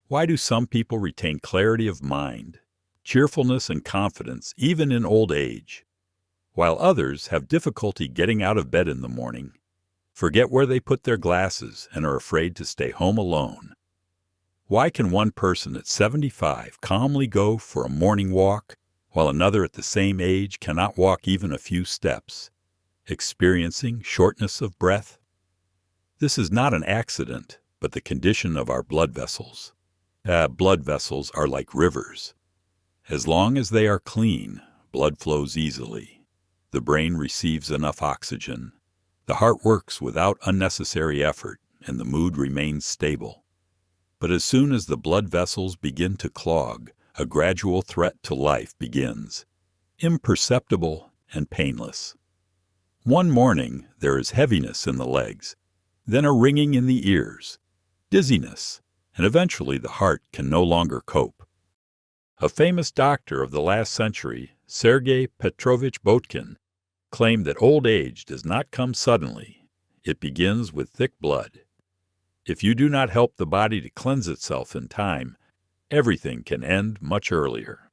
Why do some people retain clarity of mind, cheerfulness and confidence even in old age, while others have difficulty getting out of bed in the morning, forget where they put their glasses, and are afraid to stay home alone? Why can one person at 75 calmly go for a morning walk, while another at the same age cannot walk even a few steps, experiencing shortness of breath? This is not an accident, but the condition of our blood vessels. Blood vessels are like rivers. As long as they are clean, blood flows easily. The brain receives enough oxygen. The heart works without unnecessary effort, and the mood remains stable. But as soon as the blood vessels begin to clog, a gradual threat to life begins, imperceptible and painless. One morning, there is heaviness in the legs, then a ringing in the ears, dizziness, and eventually the heart can no longer cope. A famous doctor of the last century, Sergei Petrovich Botkin, claimed that old age does not come suddenly. It begins with thick blood. If you do not help the body to cleanse itself in time, everything can end much earlier.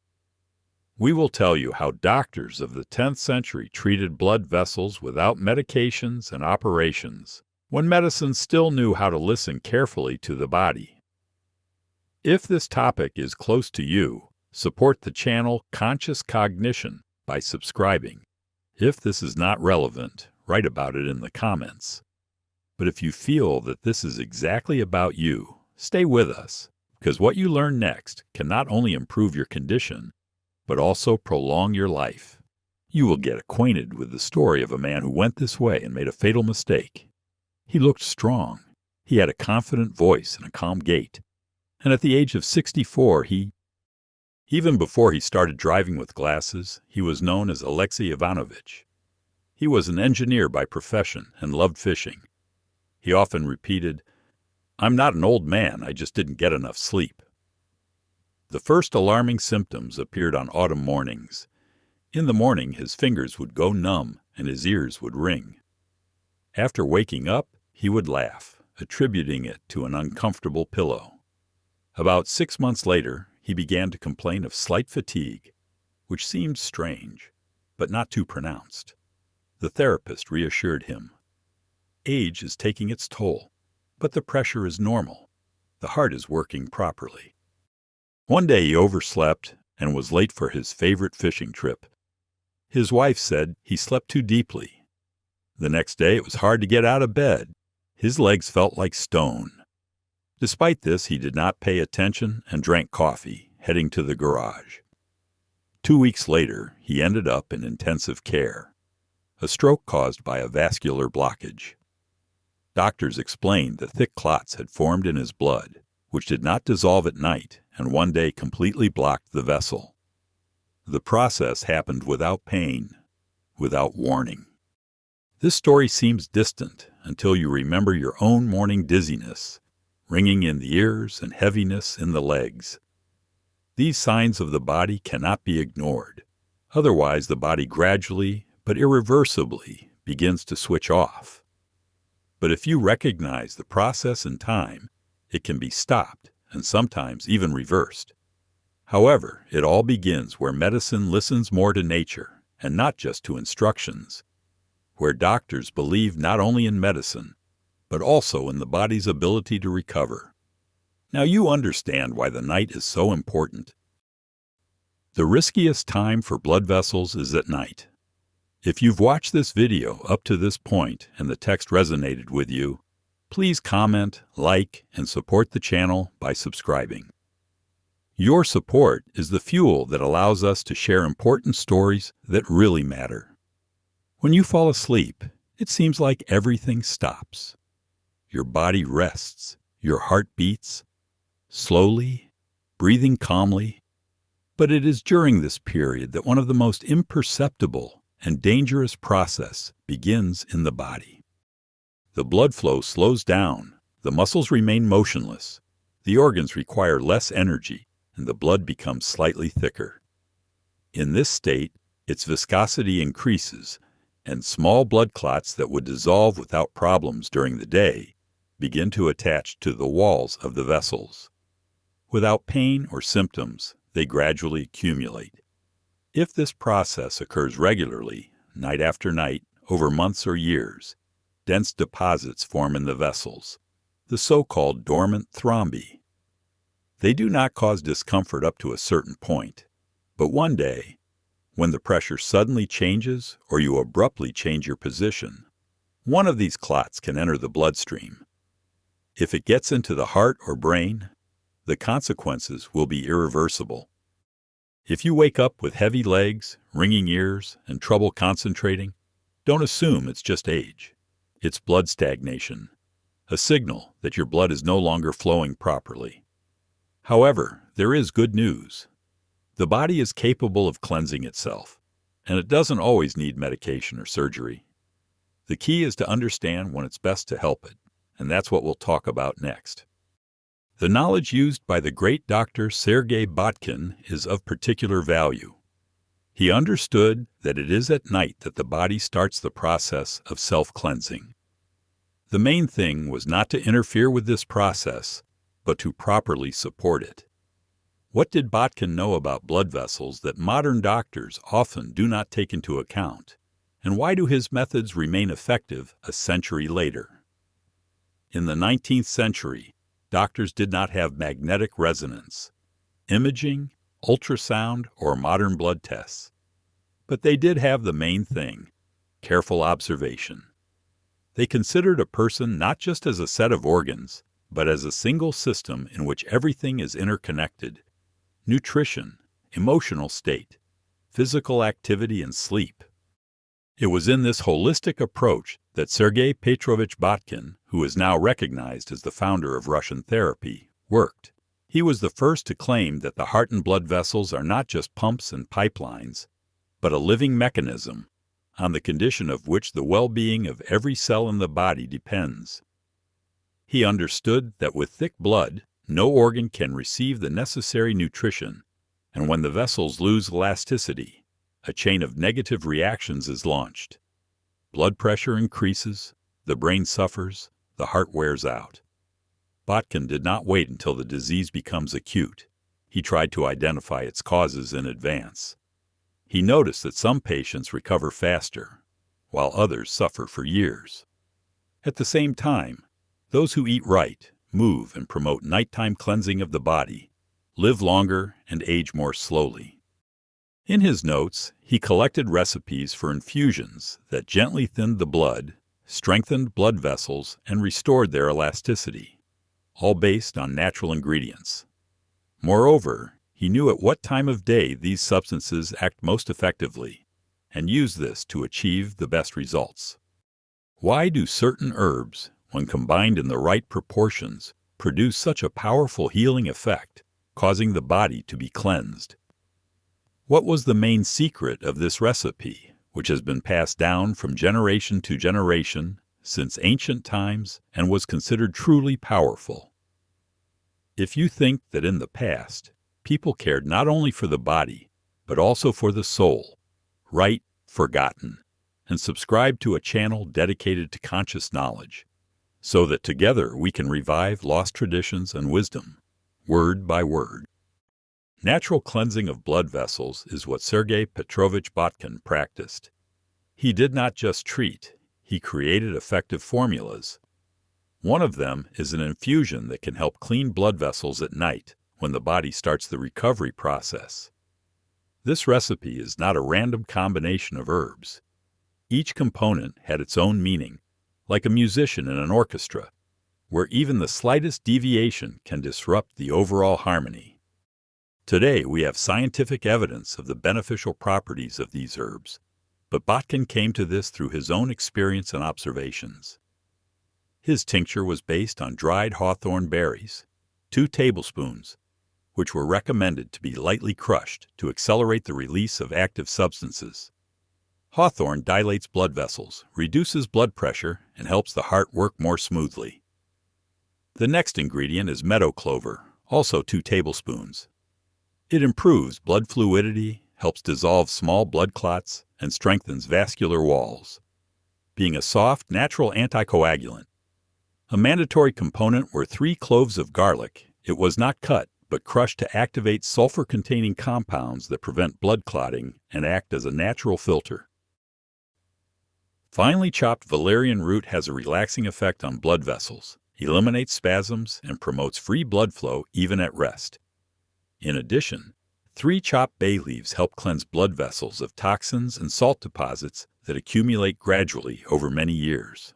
We will tell you how doctors of the 10th century treated blood vessels without medications and operations, when medicine still knew how to listen carefully to the body. If this topic is close to you, support the channel Conscious Cognition by subscribing. If this is not relevant, write about it in the comments. But if you feel that this is exactly about you, stay with us, because what you learn next can not only improve your condition, but also prolong your life. You will get acquainted with the story of a man who went this way and made a fatal mistake. He looked strong. He had a confident voice and a calm gait. And at the age of 64, even before he started driving with glasses, he was known as Alexei Ivanovich. He was an engineer by profession and loved fishing. He often repeated, "I'm not an old man, I just didn't get enough sleep." The first alarming symptoms appeared on autumn mornings. In the morning, his fingers would go numb and his ears would ring. After waking up, he would laugh, attributing it to an uncomfortable pillow. About 6 months later, he began to complain of slight fatigue, which seemed strange, but not too pronounced. The therapist reassured him. Age is taking its toll, but the pressure is normal. The heart is working properly. One day he overslept and was late for his favorite fishing trip. His wife said he slept too deeply. The next day it was hard to get out of bed. His legs felt like stone. Despite this, he did not pay attention and drank coffee, heading to the garage. 2 weeks later, he ended up in intensive care, a stroke caused by a vascular blockage. Doctors explained that thick clots had formed in his blood, which did not dissolve at night and one day completely blocked the vessel. The process happened without pain, without warning. This story seems distant until you remember your own morning dizziness, ringing in the ears and heaviness in the legs. These signs of the body cannot be ignored. Otherwise, the body gradually but irreversibly begins to switch off. But if you recognize the process in time, it can be stopped and sometimes even reversed. However, it all begins where medicine listens more to nature and not just to instructions, where doctors believe not only in medicine, but also in the body's ability to recover. Now you understand why the night is so important. The riskiest time for blood vessels is at night. If you've watched this video up to this point and the text resonated with you, please comment, like, and support the channel by subscribing. Your support is the fuel that allows us to share important stories that really matter. When you fall asleep, it seems like everything stops. Your body rests, your heart beats, slowly, breathing calmly. But it is during this period that one of the most imperceptible and dangerous process begins in the body. The blood flow slows down, the muscles remain motionless, the organs require less energy, and the blood becomes slightly thicker. In this state, its viscosity increases, and small blood clots that would dissolve without problems during the day begin to attach to the walls of the vessels. Without pain or symptoms, they gradually accumulate. If this process occurs regularly, night after night, over months or years, dense deposits form in the vessels, the so-called dormant thrombi. They do not cause discomfort up to a certain point, but one day, when the pressure suddenly changes or you abruptly change your position, one of these clots can enter the bloodstream. If it gets into the heart or brain, the consequences will be irreversible. If you wake up with heavy legs, ringing ears, and trouble concentrating, don't assume it's just age. It's blood stagnation, a signal that your blood is no longer flowing properly. However, there is good news. The body is capable of cleansing itself, and it doesn't always need medication or surgery. The key is to understand when it's best to help it, and that's what we'll talk about next. The knowledge used by the great Dr. Sergei Botkin is of particular value. He understood that it is at night that the body starts the process of self-cleansing. The main thing was not to interfere with this process, but to properly support it. What did Botkin know about blood vessels that modern doctors often do not take into account? And why do his methods remain effective a century later? In the 19th century, doctors did not have magnetic resonance, imaging, ultrasound, or modern blood tests. But they did have the main thing: careful observation. They considered a person not just as a set of organs, but as a single system in which everything is interconnected: nutrition, emotional state, physical activity, and sleep. It was in this holistic approach that Sergei Petrovich Botkin, who is now recognized as the founder of Russian therapy, worked. He was the first to claim that the heart and blood vessels are not just pumps and pipelines, but a living mechanism, on the condition of which the well-being of every cell in the body depends. He understood that with thick blood, no organ can receive the necessary nutrition, and when the vessels lose elasticity, a chain of negative reactions is launched. Blood pressure increases, the brain suffers, the heart wears out. Botkin did not wait until the disease becomes acute. He tried to identify its causes in advance. He noticed that some patients recover faster, while others suffer for years. At the same time, those who eat right, move, and promote nighttime cleansing of the body live longer and age more slowly. In his notes, he collected recipes for infusions that gently thinned the blood, strengthened blood vessels, and restored their elasticity, all based on natural ingredients. Moreover, he knew at what time of day these substances act most effectively, and used this to achieve the best results. Why do certain herbs, when combined in the right proportions, produce such a powerful healing effect, causing the body to be cleansed? What was the main secret of this recipe, which has been passed down from generation to generation since ancient times and was considered truly powerful? If you think that in the past, people cared not only for the body, but also for the soul, write Forgotten, and subscribe to a channel dedicated to conscious knowledge, so that together we can revive lost traditions and wisdom, word by word. Natural cleansing of blood vessels is what Sergei Petrovich Botkin practiced. He did not just treat, he created effective formulas. One of them is an infusion that can help clean blood vessels at night when the body starts the recovery process. This recipe is not a random combination of herbs. Each component had its own meaning, like a musician in an orchestra, where even the slightest deviation can disrupt the overall harmony. Today, we have scientific evidence of the beneficial properties of these herbs, but Botkin came to this through his own experience and observations. His tincture was based on dried hawthorn berries, 2 tablespoons, which were recommended to be lightly crushed to accelerate the release of active substances. Hawthorn dilates blood vessels, reduces blood pressure, and helps the heart work more smoothly. The next ingredient is meadow clover, also 2 tablespoons. It improves blood fluidity, helps dissolve small blood clots, and strengthens vascular walls, being a soft, natural anticoagulant. A mandatory component were 3 cloves of garlic. It was not cut, but crushed to activate sulfur-containing compounds that prevent blood clotting and act as a natural filter. Finely chopped valerian root has a relaxing effect on blood vessels, eliminates spasms, and promotes free blood flow even at rest. In addition, 3 chopped bay leaves help cleanse blood vessels of toxins and salt deposits that accumulate gradually over many years.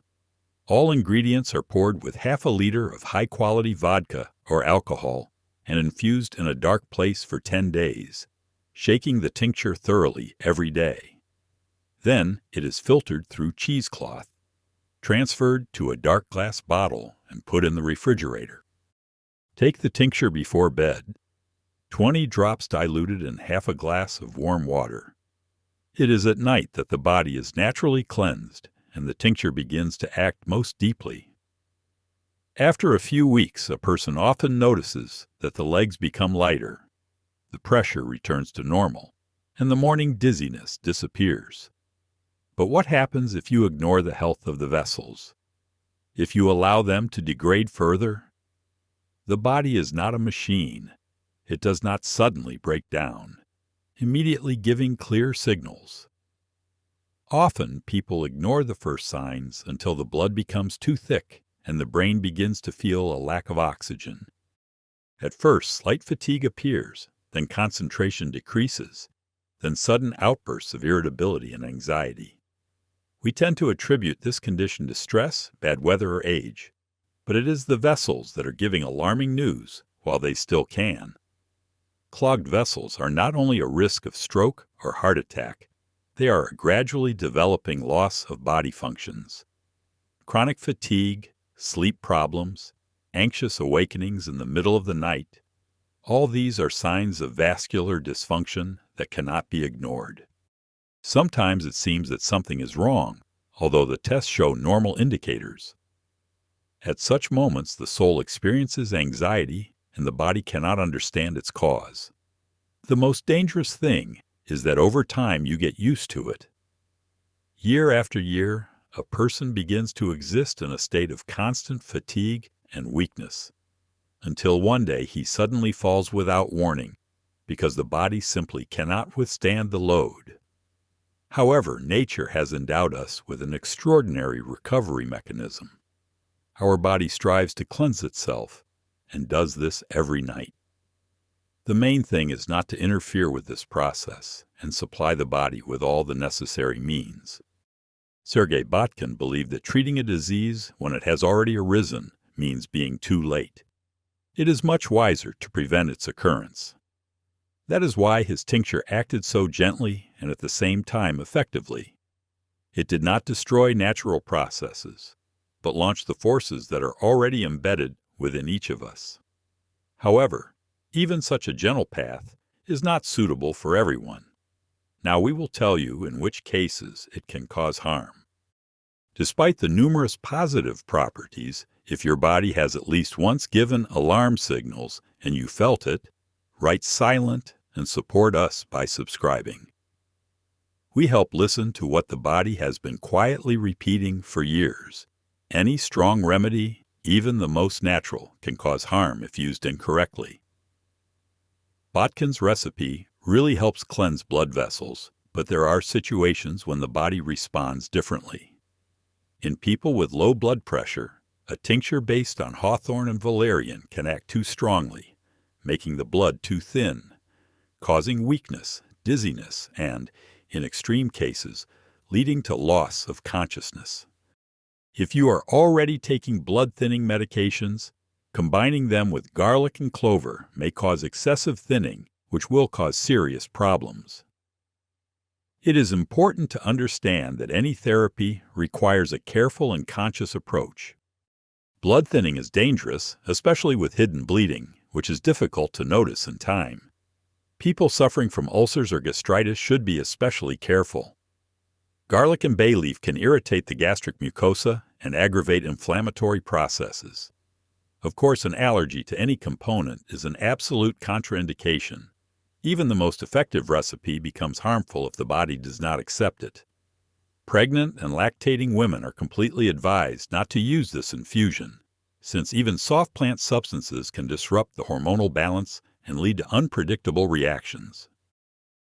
All ingredients are poured with half a liter of high-quality vodka or alcohol and infused in a dark place for 10 days, shaking the tincture thoroughly every day. Then it is filtered through cheesecloth, transferred to a dark glass bottle, and put in the refrigerator. Take the tincture before bed, 20 drops diluted in half a glass of warm water. It is at night that the body is naturally cleansed and the tincture begins to act most deeply. After a few weeks, a person often notices that the legs become lighter, the pressure returns to normal, and the morning dizziness disappears. But what happens if you ignore the health of the vessels? If you allow them to degrade further? The body is not a machine. It does not suddenly break down, immediately giving clear signals. Often people ignore the first signs until the blood becomes too thick and the brain begins to feel a lack of oxygen. At first, slight fatigue appears, then concentration decreases, then sudden outbursts of irritability and anxiety. We tend to attribute this condition to stress, bad weather, or age, but it is the vessels that are giving alarming news while they still can. Clogged vessels are not only a risk of stroke or heart attack, they are a gradually developing loss of body functions. Chronic fatigue, sleep problems, anxious awakenings in the middle of the night, all these are signs of vascular dysfunction that cannot be ignored. Sometimes it seems that something is wrong, although the tests show normal indicators. At such moments, the soul experiences anxiety and the body cannot understand its cause. The most dangerous thing is that over time you get used to it. Year after year, a person begins to exist in a state of constant fatigue and weakness, until one day he suddenly falls without warning because the body simply cannot withstand the load. However, nature has endowed us with an extraordinary recovery mechanism. Our body strives to cleanse itself and does this every night. The main thing is not to interfere with this process and supply the body with all the necessary means. Sergei Botkin believed that treating a disease when it has already arisen means being too late. It is much wiser to prevent its occurrence. That is why his tincture acted so gently and at the same time effectively. It did not destroy natural processes, but launched the forces that are already embedded within each of us. However, even such a gentle path is not suitable for everyone. Now we will tell you in which cases it can cause harm. Despite the numerous positive properties, if your body has at least once given alarm signals and you felt it, write silent and support us by subscribing. We help listen to what the body has been quietly repeating for years. Any strong remedy, even the most natural, can cause harm if used incorrectly. Botkin's recipe really helps cleanse blood vessels, but there are situations when the body responds differently. In people with low blood pressure, a tincture based on hawthorn and valerian can act too strongly, making the blood too thin, causing weakness, dizziness, and, in extreme cases, leading to loss of consciousness. If you are already taking blood-thinning medications, combining them with garlic and clover may cause excessive thinning, which will cause serious problems. It is important to understand that any therapy requires a careful and conscious approach. Blood thinning is dangerous, especially with hidden bleeding, which is difficult to notice in time. People suffering from ulcers or gastritis should be especially careful. Garlic and bay leaf can irritate the gastric mucosa and aggravate inflammatory processes. Of course, an allergy to any component is an absolute contraindication. Even the most effective recipe becomes harmful if the body does not accept it. Pregnant and lactating women are completely advised not to use this infusion, since even soft plant substances can disrupt the hormonal balance and lead to unpredictable reactions.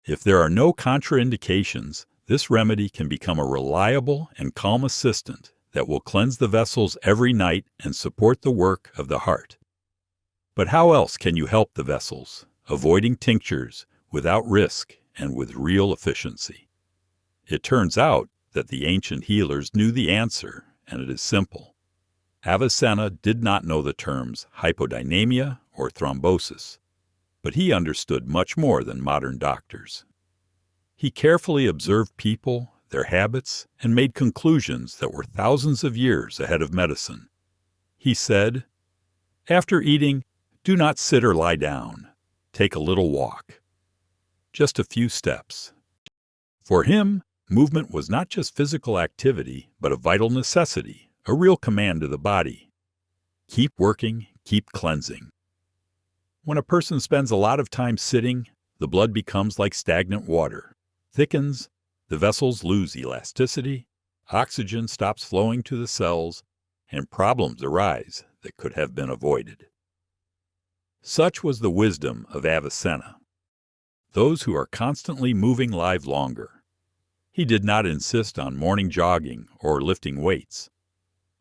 If there are no contraindications, this remedy can become a reliable and calm assistant that will cleanse the vessels every night and support the work of the heart. But how else can you help the vessels, avoiding tinctures, without risk and with real efficiency? It turns out that the ancient healers knew the answer, and it is simple. Avicenna did not know the terms hypodynamia or thrombosis, but he understood much more than modern doctors. He carefully observed people, their habits, and made conclusions that were thousands of years ahead of medicine. He said, "After eating, do not sit or lie down. Take a little walk." Just a few steps. For him, movement was not just physical activity, but a vital necessity, a real command to the body. Keep working, keep cleansing. When a person spends a lot of time sitting, the blood becomes like stagnant water, thickens, the vessels lose elasticity, oxygen stops flowing to the cells, and problems arise that could have been avoided. Such was the wisdom of Avicenna. Those who are constantly moving live longer. He did not insist on morning jogging or lifting weights.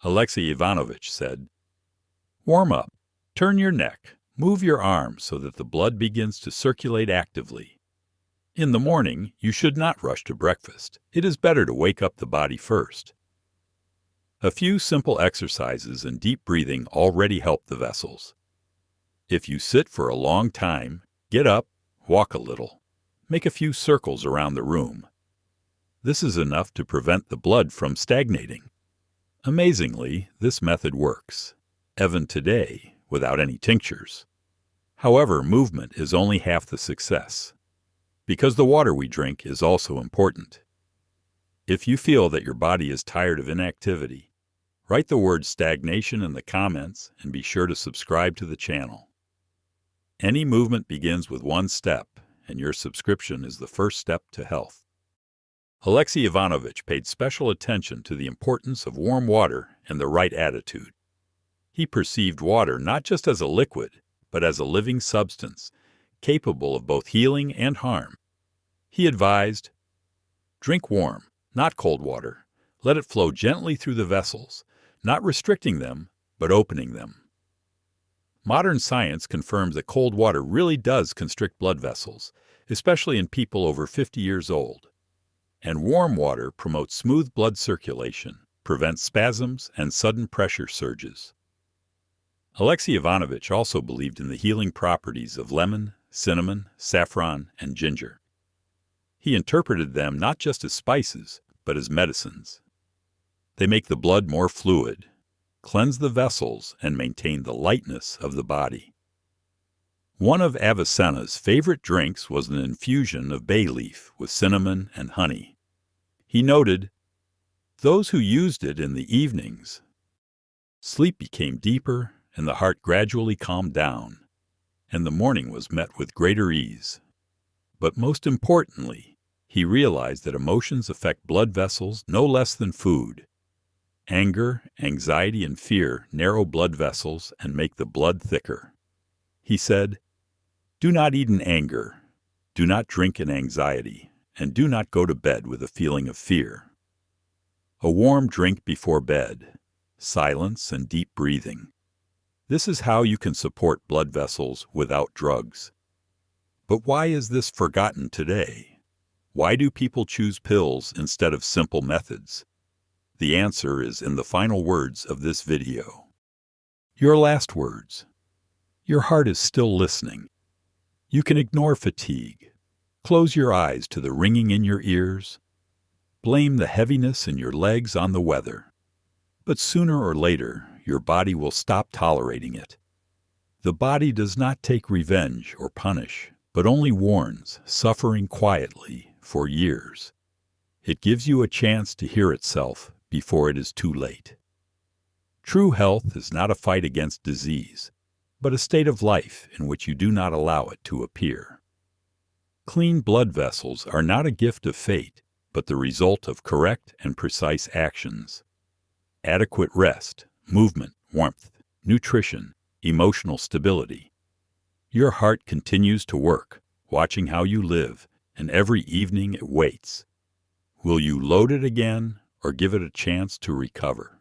Alexei Ivanovich said, "Warm up, turn your neck, move your arms so that the blood begins to circulate actively. In the morning, you should not rush to breakfast. It is better to wake up the body first." A few simple exercises and deep breathing already help the vessels. If you sit for a long time, get up, walk a little, make a few circles around the room. This is enough to prevent the blood from stagnating. Amazingly, this method works, even today, without any tinctures. However, movement is only half the success, because the water we drink is also important. If you feel that your body is tired of inactivity, write the word stagnation in the comments and be sure to subscribe to the channel. Any movement begins with one step, and your subscription is the first step to health. Alexei Ivanovich paid special attention to the importance of warm water and the right attitude. He perceived water not just as a liquid, but as a living substance, capable of both healing and harm. He advised, "Drink warm, not cold water. Let it flow gently through the vessels, not restricting them, but opening them." Modern science confirms that cold water really does constrict blood vessels, especially in people over 50 years old. And warm water promotes smooth blood circulation, prevents spasms and sudden pressure surges. Alexei Ivanovich also believed in the healing properties of lemon, cinnamon, saffron, and ginger. He interpreted them not just as spices, but as medicines. They make the blood more fluid, cleanse the vessels, and maintain the lightness of the body. One of Avicenna's favorite drinks was an infusion of bay leaf with cinnamon and honey. He noted, "Those who used it in the evenings, sleep became deeper and the heart gradually calmed down, and the morning was met with greater ease." But most importantly, he realized that emotions affect blood vessels no less than food. Anger, anxiety, and fear narrow blood vessels and make the blood thicker. He said, "Do not eat in anger, do not drink in anxiety, and do not go to bed with a feeling of fear." A warm drink before bed, silence, and deep breathing. This is how you can support blood vessels without drugs. But why is this forgotten today? Why do people choose pills instead of simple methods? The answer is in the final words of this video. Your last words. Your heart is still listening. You can ignore fatigue. Close your eyes to the ringing in your ears. Blame the heaviness in your legs on the weather. But sooner or later, your body will stop tolerating it. The body does not take revenge or punish, but only warns, suffering quietly for years. It gives you a chance to hear itself before it is too late. True health is not a fight against disease, but a state of life in which you do not allow it to appear. Clean blood vessels are not a gift of fate, but the result of correct and precise actions. Adequate rest, movement, warmth, nutrition, emotional stability. Your heart continues to work, watching how you live, and every evening it waits. Will you load it again or give it a chance to recover?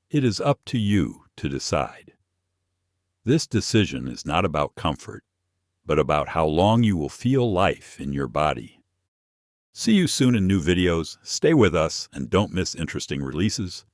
It is up to you to decide. This decision is not about comfort, but about how long you will feel life in your body. See you soon in new videos. Stay with us and don't miss interesting releases.